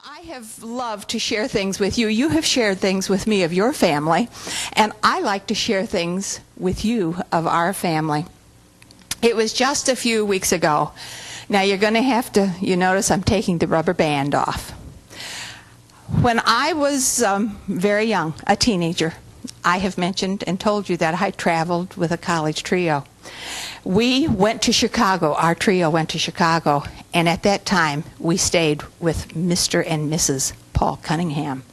I have loved to share things with you. You have shared things with me of your family, and I like to share things with you of our family. It was just a few weeks ago. Now you're going to have to, you notice I'm taking the rubber band off. When I was very young, a teenager, I have mentioned and told you that I traveled with a college trio. We went to Chicago, our trio went to Chicago, and at that time we stayed with Mr. and Mrs. Paul Cunningham.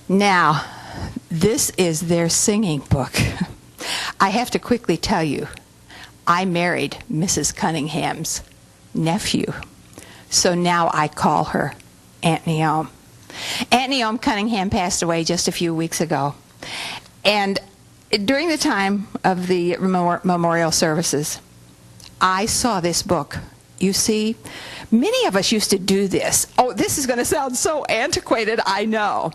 Now, this is their singing book. I have to quickly tell you, I married Mrs. Cunningham's nephew, so now I call her Aunt Naomi. Aunt Naomi Cunningham passed away just a few weeks ago, and during the time of the memorial services, I saw this book. You see, many of us used to do this. Oh, this is going to sound so antiquated, I know.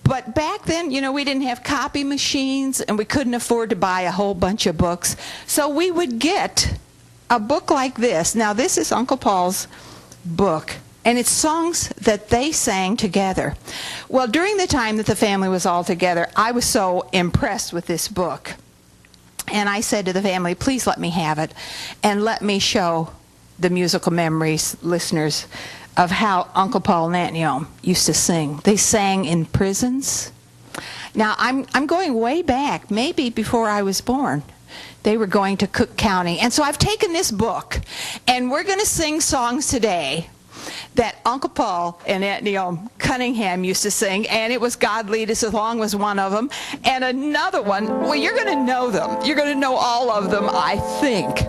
But back then, you know, we didn't have copy machines, and we couldn't afford to buy a whole bunch of books. So we would get a book like this. Now, this is Uncle Paul's book, and it's songs that they sang together. Well, during the time that the family was all together, I was so impressed with this book. And I said to the family, please let me have it, and let me show the musical memories, listeners, of how Uncle Paul and Aunt Naomi used to sing. They sang in prisons. Now, I'm going way back, maybe before I was born. They were going to Cook County. And so I've taken this book, and we're going to sing songs today that Uncle Paul and Aunt Naomi Cunningham used to sing, and it was God Lead Us Along was one of them. And another one, well, you're going to know them. You're going to know all of them, I think.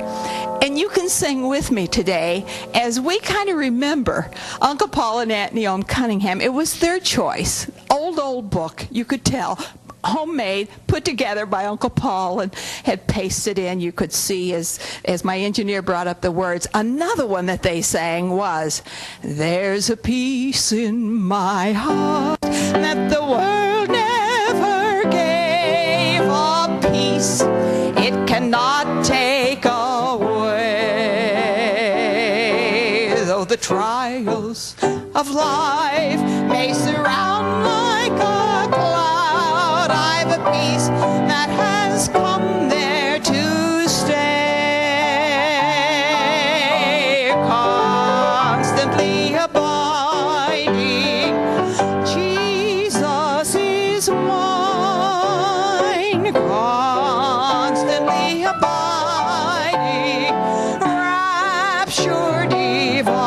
And you can sing with me today as we kind of remember Uncle Paul and Aunt Naomi Cunningham. It was their choice. Old book, you could tell. Homemade, put together by Uncle Paul, and had pasted in. You could see as my engineer brought up the words. Another one that they sang was, there's a peace in my heart that the world never gave, a peace it cannot take away. Though the trials of life may surround like a cloud, I've a peace that has come there to stay, constantly abiding. Jesus is mine, constantly abiding, rapture divine.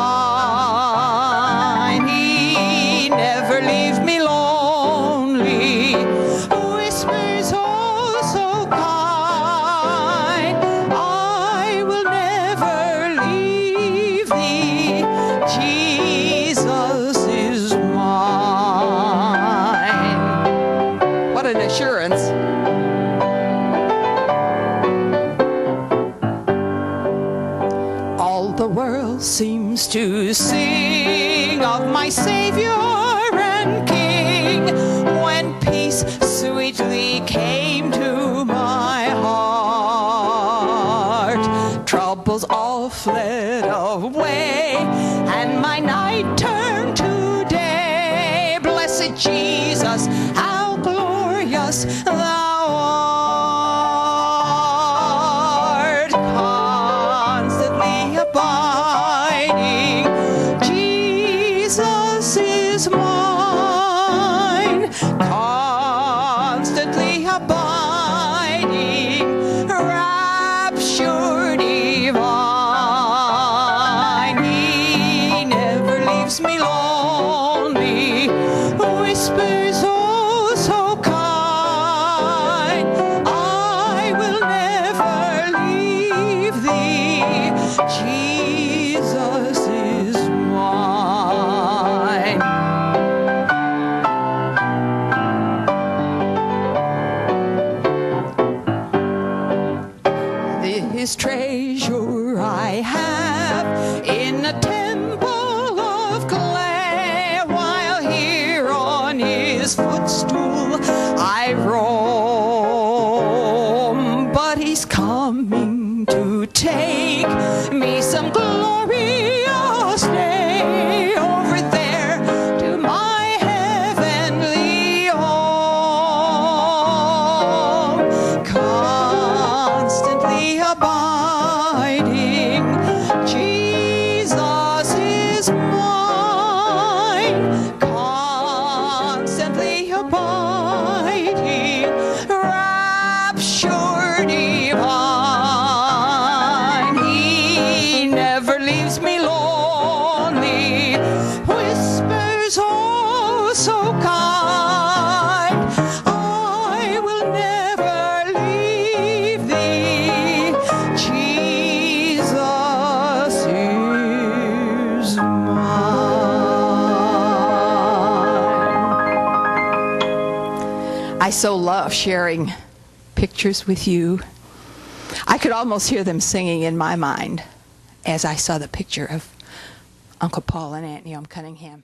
He never leaves me lonely, whispers oh so kind, I will never leave thee, Jesus is mine. What an assurance. All the world seems to sing of my Savior and King, when peace sweetly came to my heart. Troubles all fled away, and my night turned to day. Blessed Jesus, how glorious thou art, constantly abiding. Jesus is mine, constantly abiding, rapture divine. He never leaves me lonely, whispers oh so kind, I will never leave thee, Jesus is mine. This treasure I have in a temple of clay, while here on his footstool I roam. But he's coming to take me some glorious day. Oh, abiding. Jesus is mine, constantly abiding, rapture divine. He never leaves me lonely, whispers oh so kind, I will never leave thee, Jesus is mine. I so love sharing pictures with you. I could almost hear them singing in my mind as I saw the picture of Uncle Paul and Aunt Neom Cunningham.